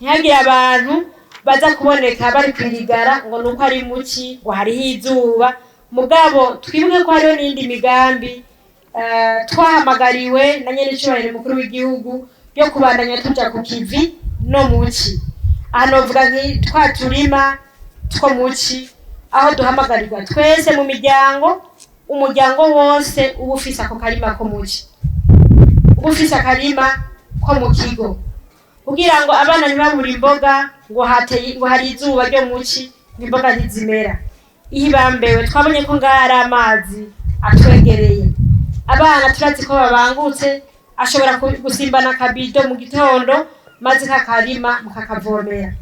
ntihagire abantu baza kuboneka bari kwirigara ngo nuko ari muci ngo hariho izuba. Mugabo twibuke ko hariho n'indi migambi twahamagariwe na nyen'icyubahiro mukuru w'igihugu yo kubandanya tuja ku kivi no muci. Aha novuga twa turima two muci, aho duhamagarirwa twese mu miryango, umuryango wose uba ufise ako karima ko muci, uba ufise akarima ko mu kigo, kugira ngo abana ntibabure imboga ngo hari izuba ryo muci imboga ntizimera. Iyo ibambewe twabonye ko ngaha hari amazi atwegereye, abana turazi ko babangutse, ashobora gusimbana akabido mu gitondo maze kakarima mukakavomera.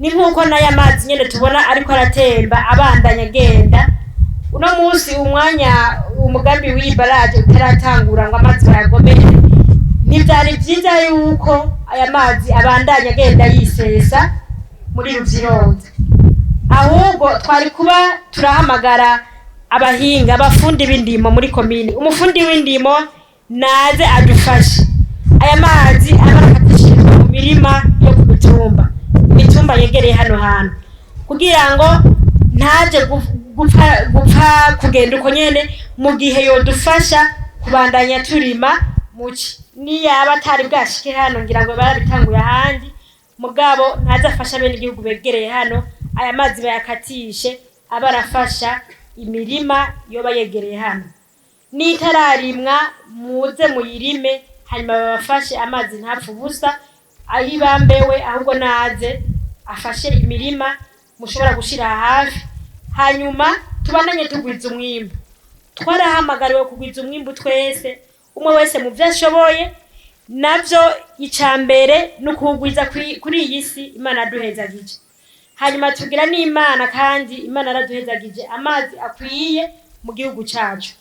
Ni nkuko n'aya mazi nyene tubona ariko aratemba abandanya agenda. Uno munsi umugambi w'ibaraje utaratangura ngo amazi bayagomere, ntivyari vyiza yuko aya mazi abandanya agenda yisesa muri Ruvyironza, ahubwo twari kuba turahamagara abahinga abafundi b'indimo muri komine, umufundi w'indimo naze adufashe aya mazi abafatishijwe mu mirima yo ku mitumba yegereye hano hantu, kugira ngo ntaje gupfa kugenda uko nyene, mu gihe yodufasha kubandanya turima muci. Niyaba atari bwashike hano ngira ngo barabitanguye ahandi, mugabo ntaze afasha bene igihugu begereye hano aya mazi bayakatishe abarafasha imirima yoba yegereye hano. Nitararimwa muze muyirime, hanyuma babafashe amazi ntapfa ubusa, ayibambewe ahubwo naze afashe imirima mushobora gushira hafi, hanyuma tubandanye tugwiza umwimbu. Twarahamagariwe kugwiza umwimbu twese, umwe wese mu vyo ashoboye, navyo icambere n'ukugwiza kuri iyi si Imana aduhezagije. Hanyuma tugira n'Imana kandi Imana araduhezagije amazi akwiye mu gihugu cacu.